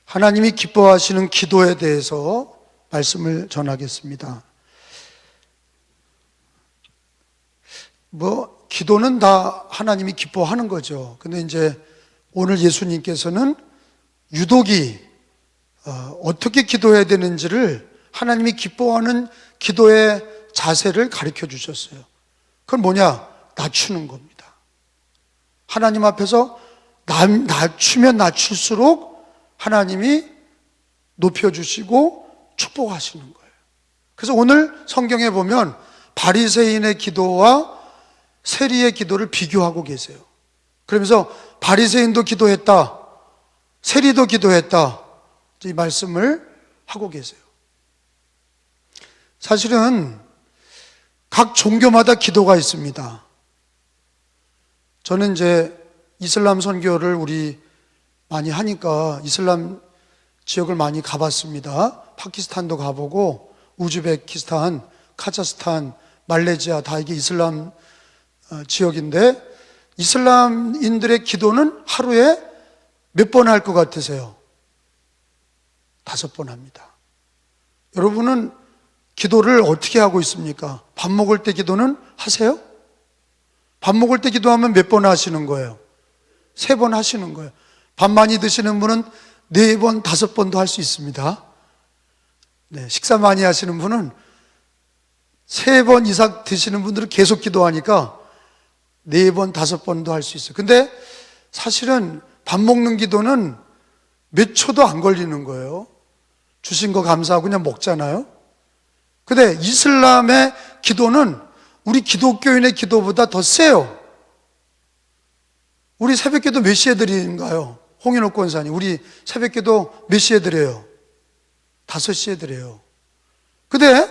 하나님이 기뻐하시는 기도에 대해서 말씀을 전하겠습니다. 기도는 다 하나님이 기뻐하는 거죠. 근데 이제 오늘 예수님께서는 유독이 어떻게 기도해야 되는지를 하나님이 기뻐하는 기도의 자세를 가르쳐 주셨어요. 그건 뭐냐? 낮추는 겁니다. 하나님 앞에서 낮추면 낮출수록 하나님이 높여주시고 축복하시는 거예요. 그래서 오늘 성경에 보면 바리새인의 기도와 세리의 기도를 비교하고 계세요. 그러면서 바리새인도 기도했다, 세리도 기도했다, 이 말씀을 하고 계세요. 사실은 각 종교마다 기도가 있습니다. 저는 이제 이슬람 선교를 우리 많이 하니까 이슬람 지역을 많이 가봤습니다. 파키스탄도 가보고 우즈베키스탄, 카자흐스탄, 말레이시아 다 이게 이슬람 지역인데, 이슬람인들의 기도는 하루에 몇 번 할 것 같으세요? 5번 합니다. 여러분은 기도를 어떻게 하고 있습니까? 밥 먹을 때 기도는 하세요? 밥 먹을 때 기도하면 몇 번 하시는 거예요? 3번 하시는 거예요. 밥 많이 드시는 분은 4번, 5번도 할 수 있습니다. 네, 식사 많이 하시는 분은 3번 이상 드시는 분들은 계속 기도하니까 4번, 5번도 할 수 있어요. 근데 사실은 밥 먹는 기도는 몇 초도 안 걸리는 거예요. 주신 거 감사하고 그냥 먹잖아요. 근데 이슬람의 기도는 우리 기독교인의 기도보다 더 세요. 우리 새벽기도 몇 시에 드리는가요? 홍인호 권사님, 우리 새벽기도 몇 시에 드려요? 5시에 드려요. 근데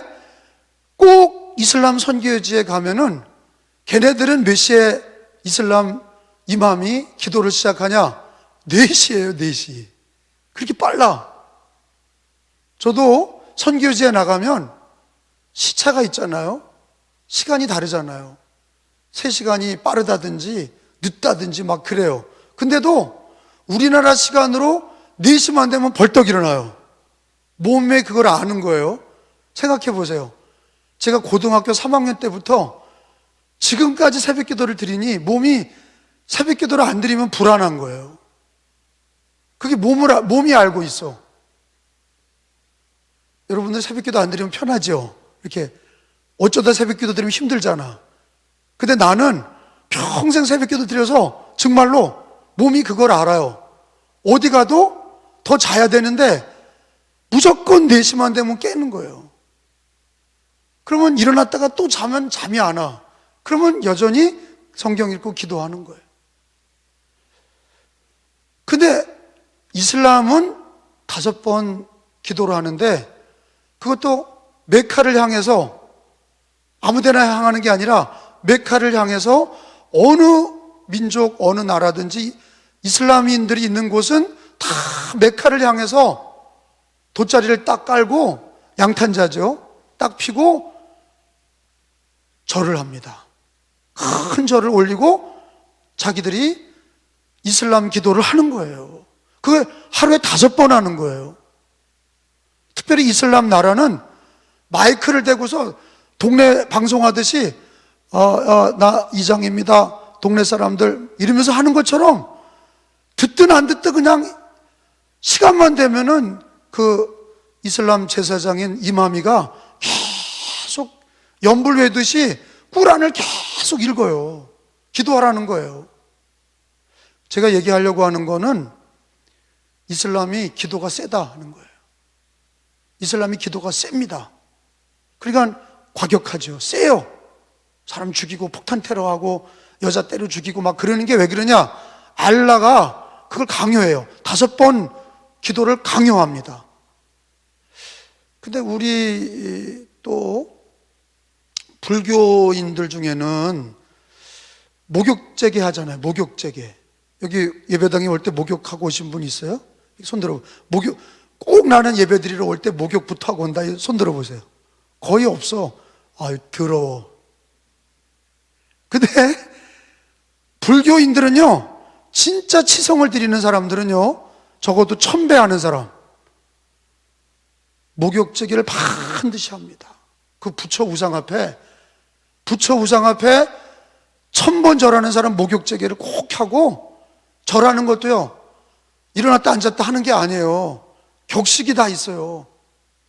꼭 이슬람 선교지에 가면은 걔네들은 몇 시에 이슬람 이맘이 기도를 시작하냐? 4시예요, 4시. 그렇게 빨라. 저도 선교지에 나가면 시차가 있잖아요. 시간이 다르잖아요. 3시간이 빠르다든지 늦다든지 막 그래요. 근데도 우리나라 시간으로 4시만 되면 벌떡 일어나요. 몸에 그걸 아는 거예요. 생각해 보세요. 제가 고등학교 3학년 때부터 지금까지 새벽 기도를 드리니 몸이 새벽 기도를 안 드리면 불안한 거예요. 그게 몸이 알고 있어. 여러분들 새벽 기도 안 드리면 편하죠? 이렇게 어쩌다 새벽 기도 드리면 힘들잖아. 근데 나는 평생 새벽 기도 드려서 정말로 몸이 그걸 알아요. 어디 가도 더 자야 되는데 무조건 4시만 되면 깨는 거예요. 그러면 일어났다가 또 자면 잠이 안 와. 그러면 여전히 성경 읽고 기도하는 거예요. 근데 이슬람은 5번 기도를 하는데, 그것도 메카를 향해서 아무데나 향하는 게 아니라 메카를 향해서 어느 민족, 어느 나라든지 이슬람인들이 있는 곳은 다 메카를 향해서 돗자리를 딱 깔고, 양탄자죠, 딱 피고 절을 합니다. 큰 절을 올리고 자기들이 이슬람 기도를 하는 거예요. 그걸 하루에 5번 하는 거예요. 특별히 이슬람 나라는 마이크를 대고서 동네 방송하듯이 나 이장입니다, 동네 사람들 이러면서 하는 것처럼 듣든 안 듣든 그냥 시간만 되면은 그 이슬람 제사장인 이마미가 계속 연불 외듯이 꾸란을 계속 읽어요. 기도하라는 거예요. 제가 얘기하려고 하는 거는 이슬람이 기도가 세다 하는 거예요. 이슬람이 기도가 셉니다. 그러니까 과격하죠. 세요. 사람 죽이고 폭탄 테러하고 여자 때려 죽이고 막 그러는 게 왜 그러냐? 알라가 그걸 강요해요. 5번 기도를 강요합니다. 근데 우리 또 불교인들 중에는 목욕제계 하잖아요. 목욕제계. 여기 예배당에 올 때 목욕하고 오신 분 있어요? 손 들어. 목욕, 꼭 나는 예배 드리러 올 때 목욕부터 하고 온다. 손 들어 보세요. 거의 없어. 아유, 더러워. 근데 불교인들은요, 진짜 치성을 드리는 사람들은요, 적어도 1000배 하는 사람, 목욕제기를 반드시 합니다. 그 부처 우상 앞에 1000번 절하는 사람 목욕제기를 꼭 하고, 절하는 것도요, 일어났다 앉았다 하는 게 아니에요. 격식이 다 있어요.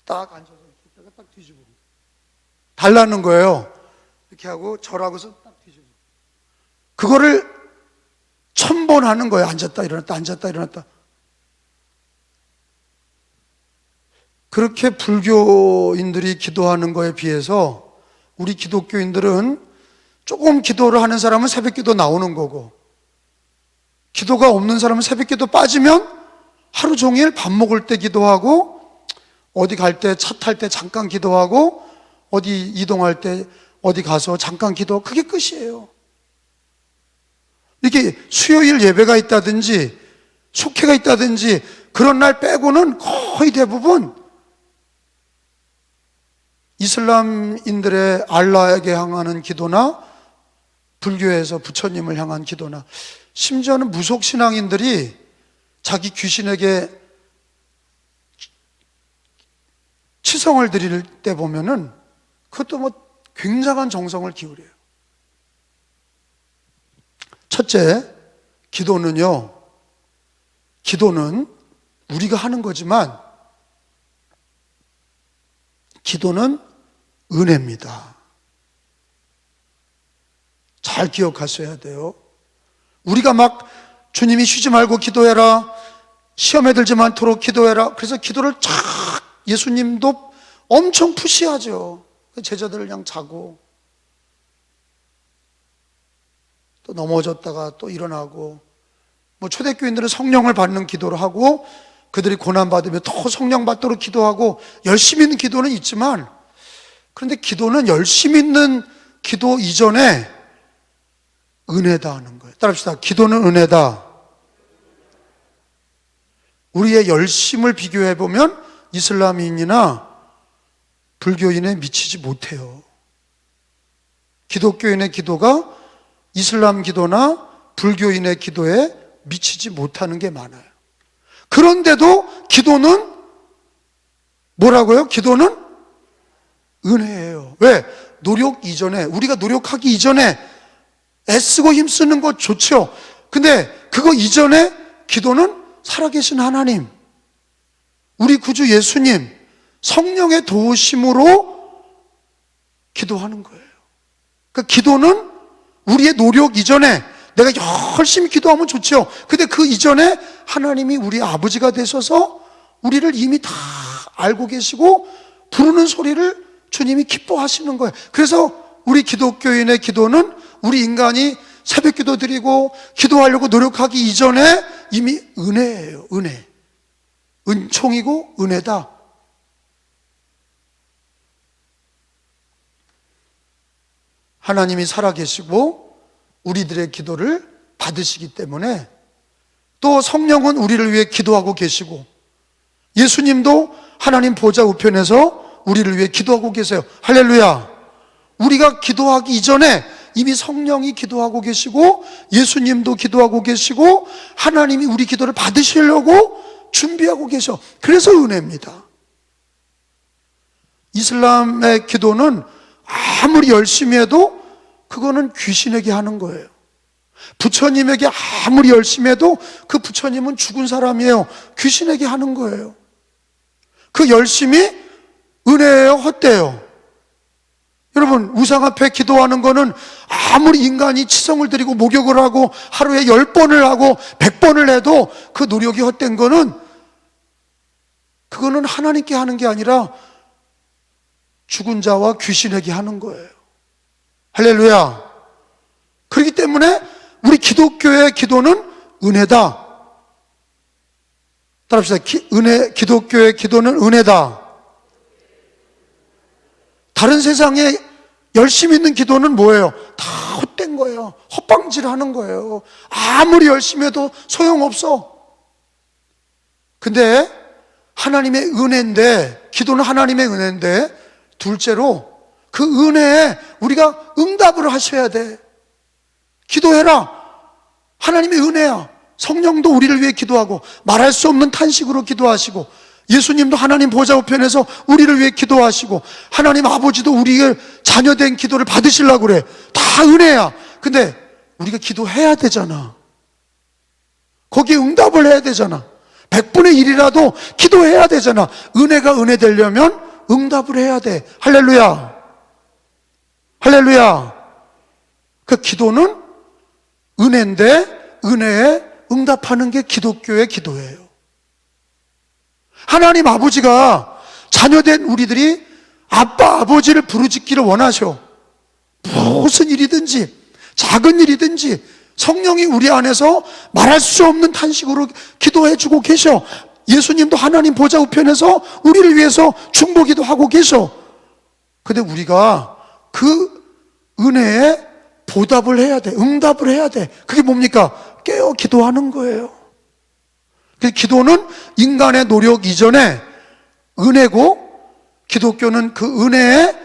딱 앉아서 이렇게 딱 뒤집어 달라는 거예요. 이렇게 하고 절하고서 딱 뒤집어. 그거를 1000번 하는 거예요. 앉았다 일어났다 앉았다 일어났다. 그렇게 불교인들이 기도하는 거에 비해서 우리 기독교인들은 조금 기도를 하는 사람은 새벽기도 나오는 거고, 기도가 없는 사람은 새벽기도 빠지면 하루 종일 밥 먹을 때 기도하고, 어디 갈 때 차 탈 때 잠깐 기도하고, 어디 이동할 때 어디 가서 잠깐 기도, 그게 끝이에요. 이렇게 수요일 예배가 있다든지 속회가 있다든지 그런 날 빼고는 거의 대부분 이슬람인들의 알라에게 향하는 기도나 불교에서 부처님을 향한 기도나, 심지어는 무속신앙인들이 자기 귀신에게 치성을 드릴 때 보면은 그것도 뭐 굉장한 정성을 기울여요. 첫째, 기도는 우리가 하는 거지만 기도는 은혜입니다. 잘 기억하셔야 돼요. 우리가 막 주님이 쉬지 말고 기도해라, 시험에 들지 않도록 기도해라, 그래서 기도를 예수님도 엄청 푸시하죠. 제자들을 그냥 자고 또 넘어졌다가 또 일어나고, 뭐 초대교인들은 성령을 받는 기도를 하고, 그들이 고난받으면 더 성령 받도록 기도하고, 열심히 있는 기도는 있지만, 그런데 기도는 열심히 있는 기도 이전에 은혜다 하는 거예요. 따라합시다. 기도는 은혜다. 우리의 열심을 비교해 보면 이슬람인이나 불교인에 미치지 못해요. 기독교인의 기도가 이슬람 기도나 불교인의 기도에 미치지 못하는 게 많아요. 그런데도 기도는 뭐라고요? 기도는 은혜예요. 왜? 노력 이전에, 우리가 노력하기 이전에 애쓰고 힘쓰는 거 좋죠. 근데 그거 이전에 기도는 살아계신 하나님, 우리 구주 예수님, 성령의 도우심으로 기도하는 거예요. 그러니까 기도는 우리의 노력 이전에, 내가 열심히 기도하면 좋죠. 근데 그 이전에 하나님이 우리 아버지가 되셔서 우리를 이미 다 알고 계시고 부르는 소리를 주님이 기뻐하시는 거예요. 그래서 우리 기독교인의 기도는 우리 인간이 새벽기도 드리고 기도하려고 노력하기 이전에 이미 은혜예요. 은혜. 은총이고 은혜다. 하나님이 살아계시고 우리들의 기도를 받으시기 때문에, 또 성령은 우리를 위해 기도하고 계시고, 예수님도 하나님 보좌 우편에서 우리를 위해 기도하고 계세요. 할렐루야. 우리가 기도하기 이전에 이미 성령이 기도하고 계시고, 예수님도 기도하고 계시고, 하나님이 우리 기도를 받으시려고 준비하고 계셔. 그래서 은혜입니다. 이슬람의 기도는 아무리 열심히 해도 그거는 귀신에게 하는 거예요. 부처님에게 아무리 열심히 해도 그 부처님은 죽은 사람이에요. 귀신에게 하는 거예요. 그 열심이 은혜예요, 헛되요? 여러분, 우상 앞에 기도하는 거는 아무리 인간이 치성을 드리고 목욕을 하고 하루에 10번을 하고 100번을 해도 그 노력이 헛된 거는, 그거는 하나님께 하는 게 아니라 죽은 자와 귀신에게 하는 거예요. 할렐루야. 그렇기 때문에 우리 기독교의 기도는 은혜다. 따라합시다. 기독교의 기도는 은혜다. 다른 세상에 열심히 있는 기도는 뭐예요? 다 헛된 거예요. 헛방질 하는 거예요. 아무리 열심히 해도 소용없어. 근데 하나님의 은혜인데, 기도는 하나님의 은혜인데, 둘째로 그 은혜에 우리가 응답을 하셔야 돼. 기도해라. 하나님의 은혜야. 성령도 우리를 위해 기도하고 말할 수 없는 탄식으로 기도하시고, 예수님도 하나님 보좌 우편에서 우리를 위해 기도하시고, 하나님 아버지도 우리의 자녀된 기도를 받으시려고 그래. 다 은혜야. 근데 우리가 기도해야 되잖아. 거기에 응답을 해야 되잖아. 100분의 1이라도 기도해야 되잖아. 은혜가 은혜 되려면 응답을 해야 돼. 할렐루야. 할렐루야. 그 기도는 은혜인데, 은혜에 응답하는 게 기독교의 기도예요. 하나님 아버지가 자녀된 우리들이 아빠 아버지를 부르짖기를 원하셔. 무슨 일이든지 작은 일이든지 성령이 우리 안에서 말할 수 없는 탄식으로 기도해 주고 계셔. 예수님도 하나님 보좌 우편에서 우리를 위해서 중보기도 하고 계셔. 근데 우리가 그 은혜에 보답을 해야 돼. 응답을 해야 돼. 그게 뭡니까? 깨어 기도하는 거예요. 기도는 인간의 노력 이전에 은혜고, 기독교는 그 은혜에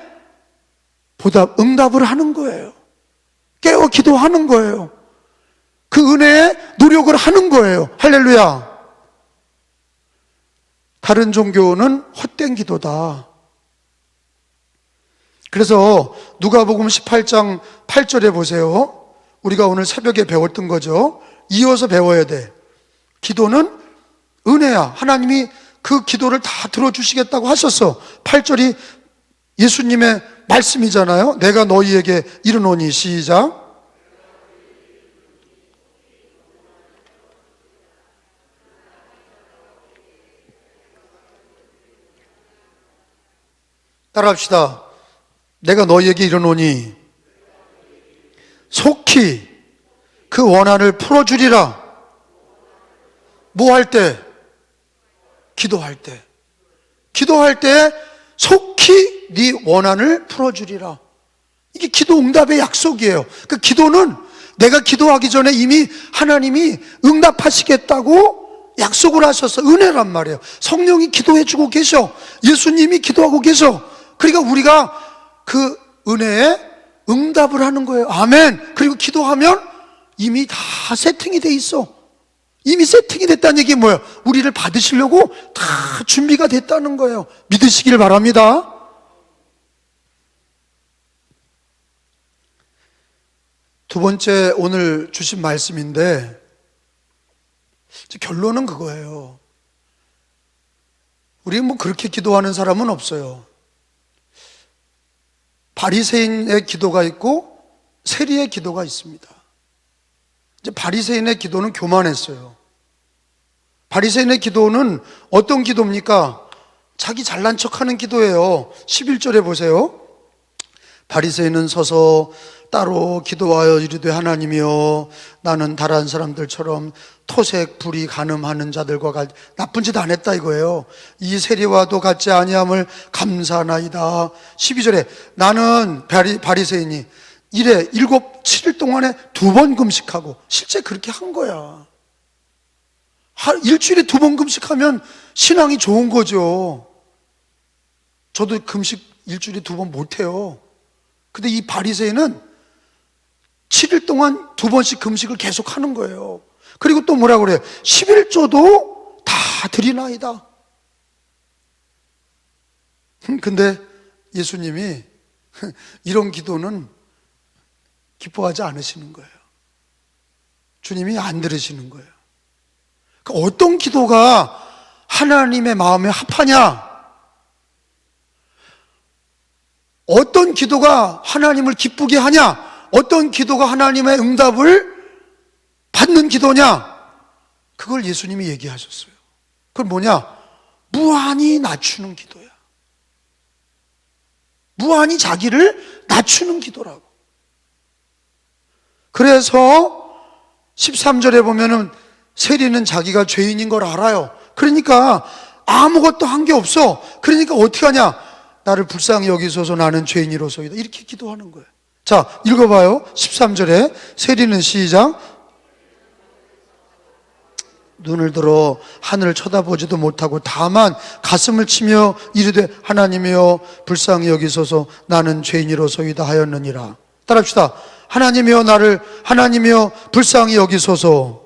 보답, 응답을 하는 거예요. 깨어 기도하는 거예요. 그 은혜에 노력을 하는 거예요. 할렐루야. 다른 종교는 헛된 기도다. 그래서 누가복음 18장 8절에 보세요. 우리가 오늘 새벽에 배웠던 거죠. 이어서 배워야 돼. 기도는 은혜야. 하나님이 그 기도를 다 들어주시겠다고 하셨어. 8절이 예수님의 말씀이잖아요. 내가 너희에게 이르노니, 시작. 따라합시다. 내가 너희에게 이르노니 속히 그 원한을 풀어주리라. 뭐 할 때? 기도할 때. 기도할 때 속히 네 원한을 풀어주리라. 이게 기도 응답의 약속이에요. 그 기도는 내가 기도하기 전에 이미 하나님이 응답하시겠다고 약속을 하셨어. 은혜란 말이에요. 성령이 기도해주고 계셔. 예수님이 기도하고 계셔. 그러니까 우리가 그 은혜에 응답을 하는 거예요. 아멘. 그리고 기도하면 이미 다 세팅이 돼 있어. 이미 세팅이 됐다는 얘기 뭐예요? 우리를 받으시려고 다 준비가 됐다는 거예요. 믿으시길 바랍니다. 두 번째 오늘 주신 말씀인데, 결론은 그거예요. 우리 뭐 그렇게 기도하는 사람은 없어요. 바리새인의 기도가 있고 세리의 기도가 있습니다. 이제 바리새인의 기도는 교만했어요. 바리새인의 기도는 어떤 기도입니까? 자기 잘난 척하는 기도예요. 11절에 보세요. 바리새인은 서서 따로 기도하여 이르되, 하나님이여, 나는 다른 사람들처럼 토색, 불이 간음하는 자들과 같이 나쁜 짓 안 했다 이거예요. 이 세리와도 같지 아니함을 감사하나이다. 12절에 나는 바리새인이 이래 7일 동안에 2번 금식하고, 실제 그렇게 한 거야. 일주일에 2번 금식하면 신앙이 좋은 거죠. 저도 금식 일주일에 2번 못해요. 근데 이 바리새인은 7일 동안 2번씩 금식을 계속 하는 거예요. 그리고 또 뭐라 그래요? 11조도 다 드리나이다. 근데 예수님이 이런 기도는 기뻐하지 않으시는 거예요. 주님이 안 들으시는 거예요. 그러니까 어떤 기도가 하나님의 마음에 합하냐? 어떤 기도가 하나님을 기쁘게 하냐? 어떤 기도가 하나님의 응답을 받는 기도냐? 그걸 예수님이 얘기하셨어요. 그건 뭐냐? 무한히 낮추는 기도야. 무한히 자기를 낮추는 기도라고. 그래서 13절에 보면은 세리는 자기가 죄인인 걸 알아요. 그러니까 아무것도 한 게 없어. 그러니까 어떻게 하냐? 나를 불쌍히 여기소서, 나는 죄인이로소이다. 이렇게 기도하는 거예요. 자, 읽어봐요. 13절에 세리는, 시작. 눈을 들어 하늘을 쳐다보지도 못하고 다만 가슴을 치며 이르되, 하나님이여 불쌍히 여기소서, 나는 죄인이로소이다 하였느니라. 따라합시다. 하나님이여 불쌍히 여기소서,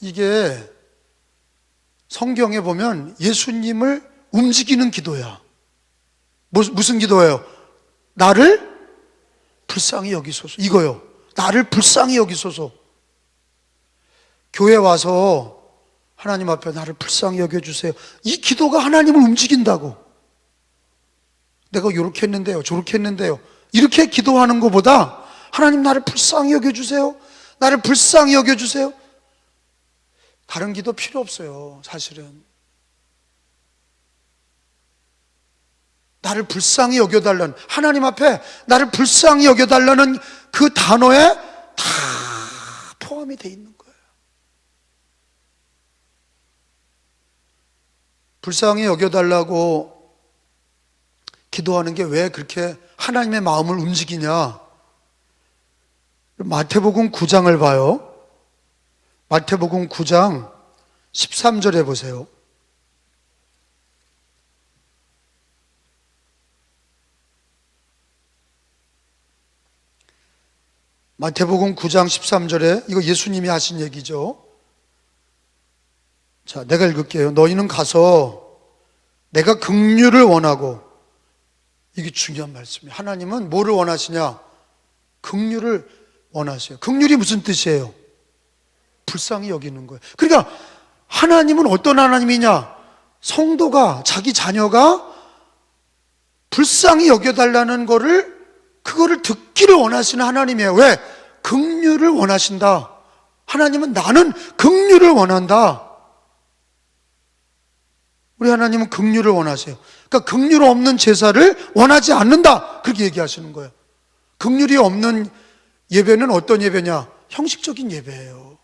이게 성경에 보면 예수님을 움직이는 기도야. 무슨 기도예요? 나를 불쌍히 여기소서. 이거요. 나를 불쌍히 여기소서. 교회 와서 하나님 앞에 나를 불쌍히 여겨주세요. 이 기도가 하나님을 움직인다고. 내가 이렇게 했는데요, 저렇게 했는데요, 이렇게 기도하는 것보다 하나님 나를 불쌍히 여겨주세요, 나를 불쌍히 여겨주세요, 다른 기도 필요 없어요. 사실은 나를 불쌍히 여겨달라는, 하나님 앞에 나를 불쌍히 여겨달라는 그 단어에 다 포함이 돼 있는 거예요. 불쌍히 여겨달라고 기도하는 게 왜 그렇게 하나님의 마음을 움직이냐? 마태복음 9장을 봐요. 마태복음 9장 13절에 보세요. 마태복음 9장 13절에, 이거 예수님이 하신 얘기죠. 자, 내가 읽을게요. 너희는 가서 내가 긍휼을 원하고, 이게 중요한 말씀이에요. 하나님은 뭐를 원하시냐? 긍휼을 원하세요. 긍휼이 무슨 뜻이에요? 불쌍히 여기는 거예요. 그러니까 하나님은 어떤 하나님이냐? 성도가, 자기 자녀가 불쌍히 여겨달라는 그거를 듣기를 원하시는 하나님이에요. 왜? 긍휼을 원하신다. 하나님은 나는 긍휼을 원한다. 우리 하나님은 긍휼을 원하세요. 그러니까 긍휼 없는 제사를 원하지 않는다, 그렇게 얘기하시는 거예요. 긍휼이 없는 예배는 어떤 예배냐? 형식적인 예배예요.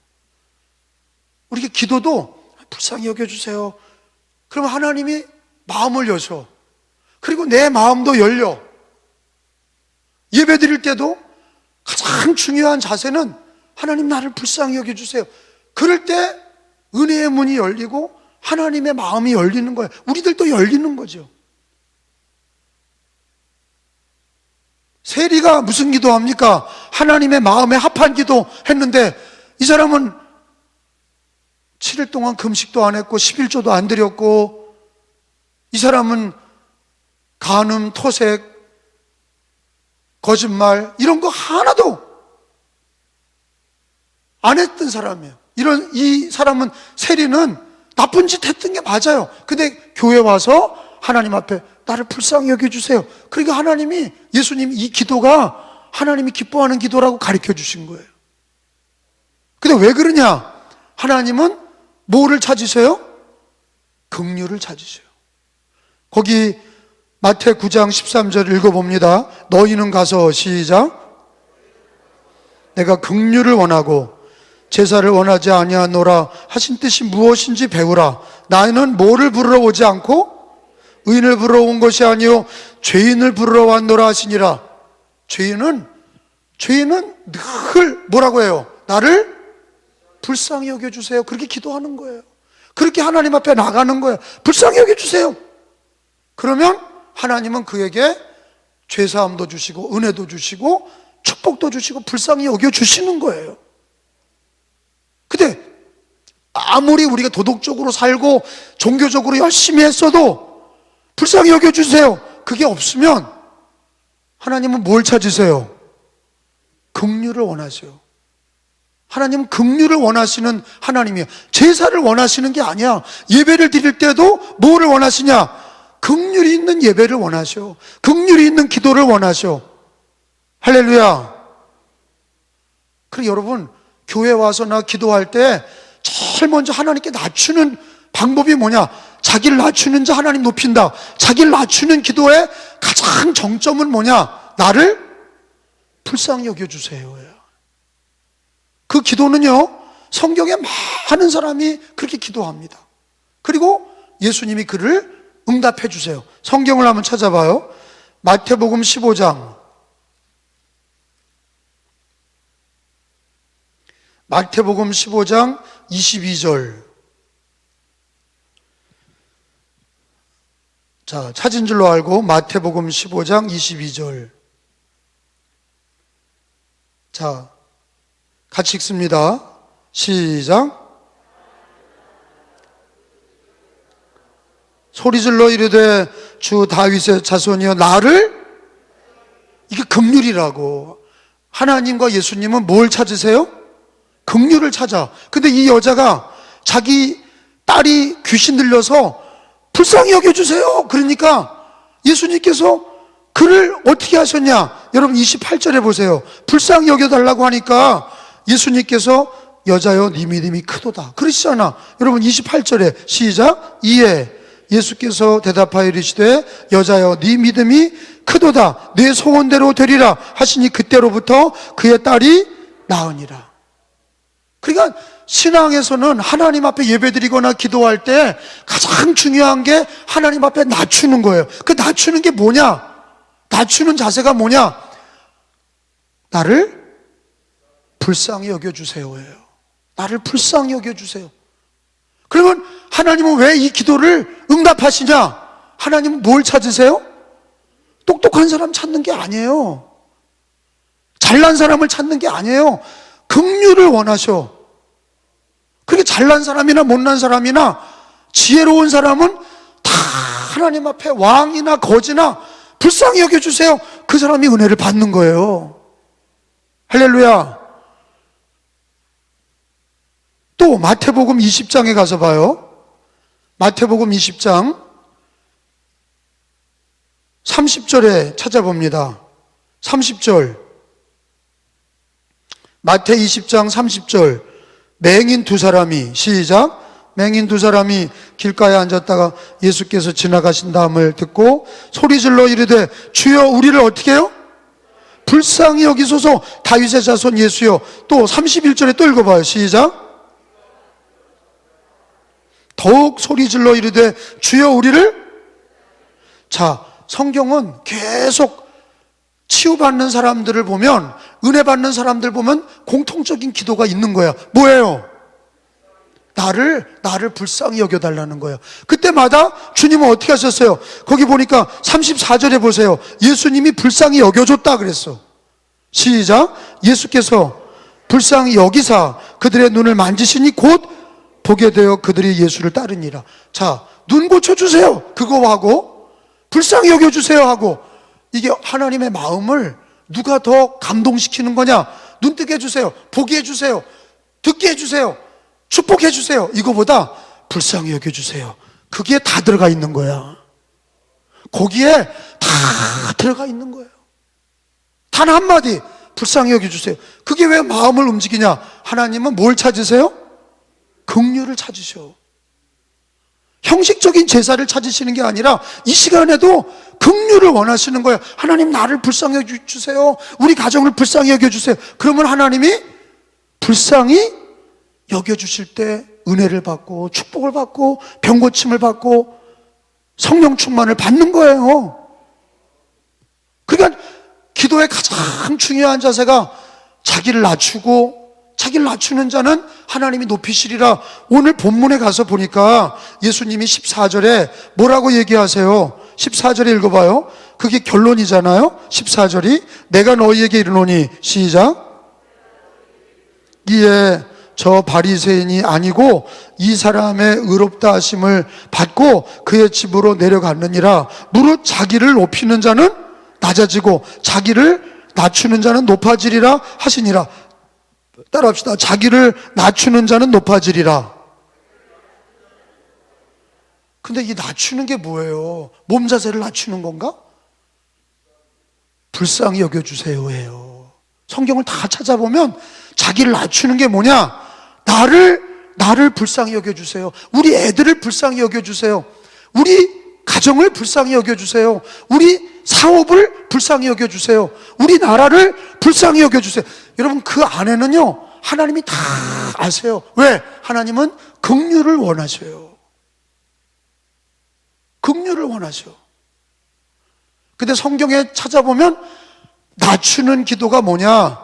우리 기도도 불쌍히 여겨주세요. 그럼 하나님이 마음을 여셔. 그리고 내 마음도 열려. 예배 드릴 때도 가장 중요한 자세는 하나님 나를 불쌍히 여겨주세요. 그럴 때 은혜의 문이 열리고 하나님의 마음이 열리는 거예요. 우리들도 열리는 거죠. 세리가 무슨 기도합니까? 하나님의 마음에 합한 기도 했는데, 이 사람은 7일 동안 금식도 안 했고 11조도 안 드렸고, 이 사람은 간음, 토색, 거짓말 이런 거 하나도 안 했던 사람이에요. 이 사람은, 세리는 나쁜 짓 했던 게 맞아요. 근데 교회 와서 하나님 앞에 나를 불쌍히 여겨주세요. 그러니까 하나님이, 예수님이 이 기도가 하나님이 기뻐하는 기도라고 가르쳐 주신 거예요. 근데 왜 그러냐? 하나님은 뭐를 찾으세요? 긍휼을 찾으세요. 거기 마태 9장 13절 읽어봅니다. 너희는 가서, 시작, 내가 긍휼을 원하고 제사를 원하지 아니하노라 하신 뜻이 무엇인지 배우라. 나는 뭐를 부르러 오지 않고 의인을 부르러 온 것이 아니요 죄인을 부르러 왔노라 하시니라. 죄인은 늘 뭐라고 해요? 나를 불쌍히 여겨주세요. 그렇게 기도하는 거예요. 그렇게 하나님 앞에 나가는 거예요. 불쌍히 여겨주세요. 그러면 하나님은 그에게 죄사함도 주시고 은혜도 주시고 축복도 주시고 불쌍히 여겨주시는 거예요. 근데 아무리 우리가 도덕적으로 살고 종교적으로 열심히 했어도 불쌍히 여겨주세요, 그게 없으면 하나님은 뭘 찾으세요? 긍휼을 원하세요. 하나님은 긍휼을 원하시는 하나님이에요. 제사를 원하시는 게 아니야. 예배를 드릴 때도 뭐를 원하시냐? 긍휼이 있는 예배를 원하셔. 긍휼이 있는 기도를 원하셔. 할렐루야. 그리고 여러분, 교회 와서 나 기도할 때 제일 먼저 하나님께 낮추는 방법이 뭐냐? 자기를 낮추는 자 하나님 높인다. 자기를 낮추는 기도의 가장 정점은 뭐냐? 나를 불쌍히 여겨주세요. 그 기도는요, 성경에 많은 사람이 그렇게 기도합니다. 그리고 예수님이 그를 응답해 주세요. 성경을 한번 찾아봐요. 마태복음 15장, 마태복음 15장 22절. 자, 찾은 줄로 알고 마태복음 15장 22절. 자, 같이 읽습니다. 시작. 소리질러 이르되 주 다윗의 자손이여 나를, 이게 긍휼이라고. 하나님과 예수님은 뭘 찾으세요? 긍휼을 찾아. 근데 이 여자가 자기 딸이 귀신 들려서 불쌍히 여겨주세요. 그러니까 예수님께서 그를 어떻게 하셨냐? 여러분 28절에 보세요. 불쌍히 여겨달라고 하니까 예수님께서 여자여 네 믿음이 크도다 그러시잖아. 여러분 28절에 시작. 이에 예수께서 대답하여 이르시되 여자여 네 믿음이 크도다 내 소원대로 되리라 하시니 그때로부터 그의 딸이 나으니라. 그러니까 신앙에서는 하나님 앞에 예배드리거나 기도할 때 가장 중요한 게 하나님 앞에 낮추는 거예요. 그 낮추는 게 뭐냐? 낮추는 자세가 뭐냐? 나를 불쌍히 여겨주세요예요. 나를 불쌍히 여겨주세요. 그러면 하나님은 왜 이 기도를 응답하시냐? 하나님은 뭘 찾으세요? 똑똑한 사람 찾는 게 아니에요. 잘난 사람을 찾는 게 아니에요. 긍휼을 원하셔. 그렇게 잘난 사람이나 못난 사람이나 지혜로운 사람은 다 하나님 앞에 왕이나 거지나 불쌍히 여겨주세요. 그 사람이 은혜를 받는 거예요. 할렐루야. 또 마태복음 20장에 가서 봐요. 마태복음 20장 30절에 찾아봅니다. 30절. 마태 20장 30절. 맹인 두 사람이, 시작. 맹인 두 사람이 길가에 앉았다가 예수께서 지나가신 다음을 듣고 소리질러 이르되 주여 우리를 어떻게 해요? 불쌍히 여기소서 다윗의 자손 예수여. 또 31절에 또 읽어봐요. 시작. 더욱 소리질러 이르되 주여 우리를. 자, 성경은 계속 치유받는 사람들을 보면, 은혜 받는 사람들 보면 공통적인 기도가 있는 거야. 뭐예요? 나를 불쌍히 여겨달라는 거예요. 그때마다 주님은 어떻게 하셨어요? 거기 보니까 34절에 보세요. 예수님이 불쌍히 여겨줬다 그랬어. 시작. 예수께서 불쌍히 여기사 그들의 눈을 만지시니 곧 보게 되어 그들이 예수를 따르니라. 자, 눈 고쳐주세요 그거 하고 불쌍히 여겨주세요 하고, 이게 하나님의 마음을 누가 더 감동시키는 거냐? 눈 뜨게 해주세요, 보게 해주세요, 듣게 해주세요, 축복해 주세요, 이거보다 불쌍히 여겨주세요, 그게 다 들어가 있는 거야. 거기에 다 들어가 있는 거예요. 단 한마디 불쌍히 여겨주세요. 그게 왜 마음을 움직이냐? 하나님은 뭘 찾으세요? 긍휼을 찾으셔. 형식적인 제사를 찾으시는 게 아니라 이 시간에도 긍휼을 원하시는 거예요. 하나님 나를 불쌍히 여겨주세요, 우리 가정을 불쌍히 여겨주세요. 그러면 하나님이 불쌍히 여겨주실 때 은혜를 받고 축복을 받고 병고침을 받고 성령 충만을 받는 거예요. 그러니까 기도의 가장 중요한 자세가 자기를 낮추고, 자기를 낮추는 자는 하나님이 높이시리라. 오늘 본문에 가서 보니까 예수님이 14절에 뭐라고 얘기하세요? 14절에 읽어봐요. 그게 결론이잖아요. 14절이 내가 너희에게 이르노니, 시작. 이에 저 바리새인이 아니고 이 사람의 의롭다 하심을 받고 그의 집으로 내려갔느니라. 무릇 자기를 높이는 자는 낮아지고 자기를 낮추는 자는 높아지리라 하시니라. 따라합시다. 자기를 낮추는 자는 높아지리라. 근데 이 낮추는 게 뭐예요? 몸 자세를 낮추는 건가? 불쌍히 여겨주세요예요. 성경을 다 찾아보면 자기를 낮추는 게 뭐냐? 나를 불쌍히 여겨주세요, 우리 애들을 불쌍히 여겨주세요, 우리 가정을 불쌍히 여겨주세요, 우리 사업을 불쌍히 여겨주세요, 우리 나라를 불쌍히 여겨주세요. 여러분 그 안에는요 하나님이 다 아세요. 왜? 하나님은 긍휼을 원하셔요. 긍휼을 원하셔. 근데 성경에 찾아보면 낮추는 기도가 뭐냐?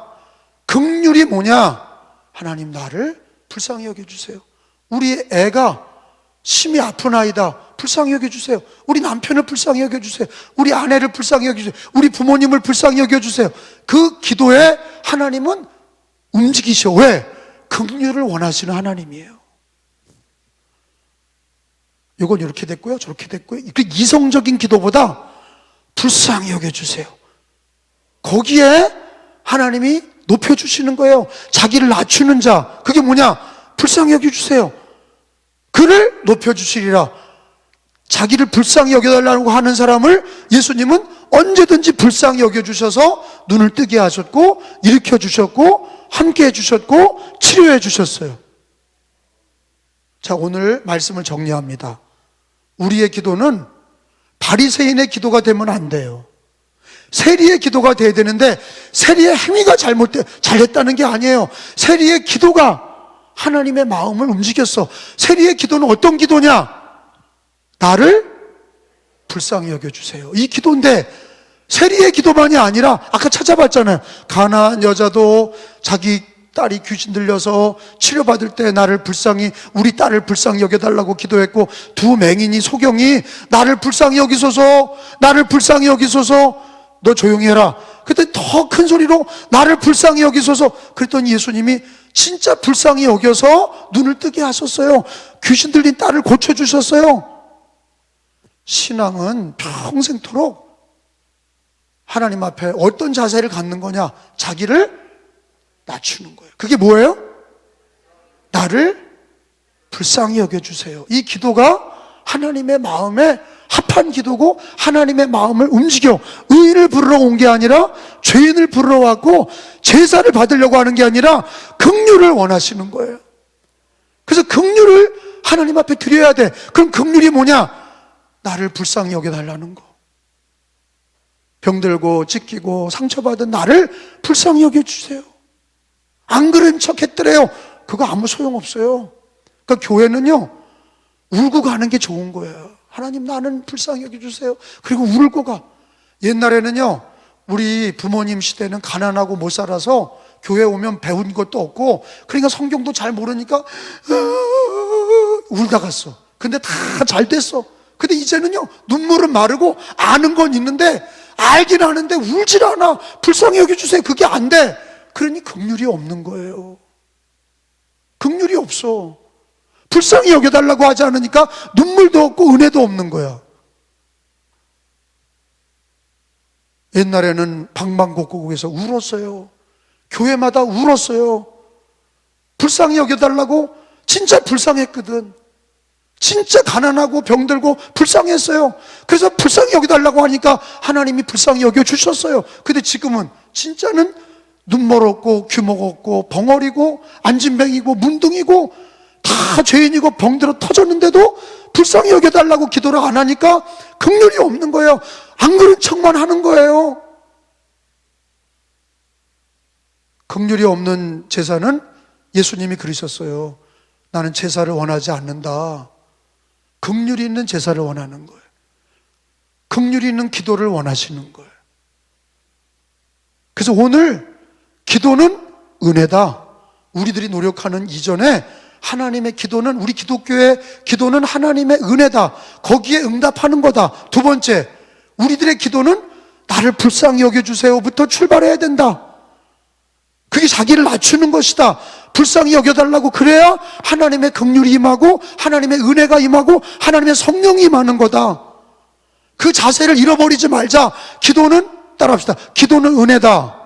긍휼이 뭐냐? 하나님 나를 불쌍히 여겨주세요, 우리 애가 심히 아픈 아이다, 불쌍히 여겨주세요, 우리 남편을 불쌍히 여겨주세요, 우리 아내를 불쌍히 여겨주세요, 우리 부모님을 불쌍히 여겨주세요. 그 기도에 하나님은 움직이셔. 왜? 긍휼을 원하시는 하나님이에요. 이건 이렇게 됐고요, 저렇게 됐고요. 그 이성적인 기도보다 불쌍히 여겨주세요. 거기에 하나님이 높여주시는 거예요. 자기를 낮추는 자, 그게 뭐냐? 불쌍히 여겨주세요. 그를 높여주시리라. 자기를 불쌍히 여겨달라고 하는 사람을 예수님은 언제든지 불쌍히 여겨주셔서 눈을 뜨게 하셨고, 일으켜주셨고, 함께 해주셨고, 치료해 주셨어요. 자, 오늘 말씀을 정리합니다. 우리의 기도는 바리새인의 기도가 되면 안 돼요. 세리의 기도가 돼야 되는데, 세리의 행위가 잘했다는 게 아니에요. 세리의 기도가 하나님의 마음을 움직였어. 세리의 기도는 어떤 기도냐? 나를 불쌍히 여겨주세요. 이 기도인데, 세리의 기도만이 아니라 아까 찾아봤잖아요. 가나안 여자도 자기 딸이 귀신 들려서 치료받을 때 나를 불쌍히, 우리 딸을 불쌍히 여겨달라고 기도했고, 두 맹인이 소경이 나를 불쌍히 여기소서, 나를 불쌍히 여기소서, 너 조용히 해라. 그때 더 큰 소리로 나를 불쌍히 여기소서. 그랬더니 예수님이 진짜 불쌍히 여겨서 눈을 뜨게 하셨어요. 귀신 들린 딸을 고쳐주셨어요. 신앙은 평생토록 하나님 앞에 어떤 자세를 갖는 거냐? 자기를 낮추는 거예요. 그게 뭐예요? 나를 불쌍히 여겨주세요. 이 기도가 하나님의 마음에 합한 기도고, 하나님의 마음을 움직여 의인을 부르러 온 게 아니라 죄인을 부르러 왔고, 제사를 받으려고 하는 게 아니라 긍휼을 원하시는 거예요. 그래서 긍휼을 하나님 앞에 드려야 돼. 그럼 긍휼이 뭐냐? 나를 불쌍히 여겨달라는 거. 병들고 찢기고 상처받은 나를 불쌍히 여겨주세요. 안 그런 척 했더래요. 그거 아무 소용없어요. 그러니까 교회는요, 울고 가는 게 좋은 거예요. 하나님, 나는 불쌍히 여겨주세요. 그리고 울고 가. 옛날에는요, 우리 부모님 시대는 가난하고 못 살아서 교회 오면 배운 것도 없고, 그러니까 성경도 잘 모르니까 울다 갔어. 근데 다 잘 됐어. 근데 이제는요, 눈물은 마르고 아는 건 있는데, 알긴 아는데 울질 않아. 불쌍히 여겨주세요. 그게 안 돼. 그러니 긍휼이 없는 거예요. 긍휼이 없어. 불쌍히 여겨달라고 하지 않으니까 눈물도 없고 은혜도 없는 거야. 옛날에는 방방곡곡에서 울었어요. 교회마다 울었어요. 불쌍히 여겨달라고. 진짜 불쌍했거든. 진짜 가난하고 병들고 불쌍했어요. 그래서 불쌍히 여겨달라고 하니까 하나님이 불쌍히 여겨주셨어요. 근데 지금은 진짜는 눈물 없고 규모 없고 벙어리고 안진뱅이고 문둥이고 다 죄인이고 병들어 터졌는데도 불쌍히 여겨달라고 기도를 안 하니까 긍휼이 없는 거예요. 안 그런 척만 하는 거예요. 긍휼이 없는 제사는 예수님이 그러셨어요. 나는 제사를 원하지 않는다. 긍휼이 있는 제사를 원하는 거예요. 긍휼이 있는 기도를 원하시는 거예요. 그래서 오늘 기도는 은혜다. 우리들이 노력하는 이전에 하나님의 기도는, 우리 기독교의 기도는 하나님의 은혜다. 거기에 응답하는 거다. 두 번째, 우리들의 기도는 나를 불쌍히 여겨주세요부터 출발해야 된다. 그게 자기를 낮추는 것이다. 불쌍히 여겨달라고. 그래야 하나님의 긍휼이 임하고 하나님의 은혜가 임하고 하나님의 성령이 임하는 거다. 그 자세를 잃어버리지 말자. 기도는, 따라합시다. 기도는 은혜다.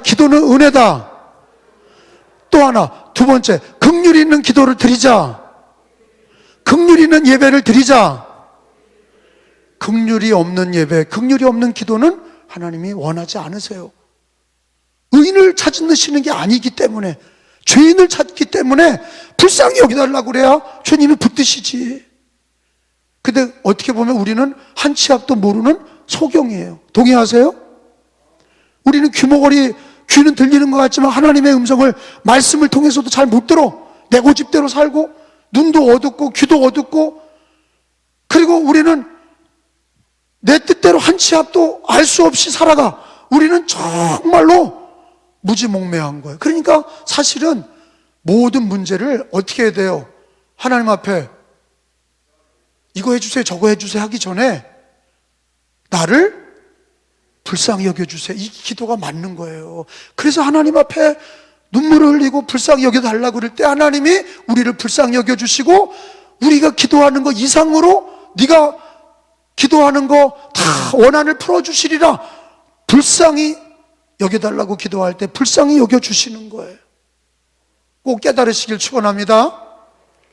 기도는 은혜다. 또 하나, 두 번째, 긍휼 있는 기도를 드리자. 긍휼 있는 예배를 드리자. 긍휼이 없는 예배, 긍휼이 없는 기도는 하나님이 원하지 않으세요. 의인을 찾으시는 게 아니기 때문에, 죄인을 찾기 때문에 불쌍히 여기달라고 그래야 주님이 붙드시지. 근데 어떻게 보면 우리는 한 치 앞도 모르는 소경이에요. 동의하세요? 우리는 귀머거리, 귀는 들리는 것 같지만 하나님의 음성을 말씀을 통해서도 잘 못 들어. 내 고집대로 살고 눈도 어둡고 귀도 어둡고, 그리고 우리는 내 뜻대로 한 치 앞도 알 수 없이 살아가. 우리는 정말로 무지몽매한 거예요. 그러니까 사실은 모든 문제를 어떻게 해야 돼요? 하나님 앞에 이거 해주세요 저거 해주세요 하기 전에 나를 불쌍히 여겨주세요, 이 기도가 맞는 거예요. 그래서 하나님 앞에 눈물을 흘리고 불쌍히 여겨달라고 그럴 때 하나님이 우리를 불쌍히 여겨주시고 우리가 기도하는 것 이상으로 네가 기도하는 거 다 원한을 풀어주시리라 불쌍히 여겨달라고 기도할 때 불쌍히 여겨주시는 거예요. 꼭 깨달으시길 축원합니다.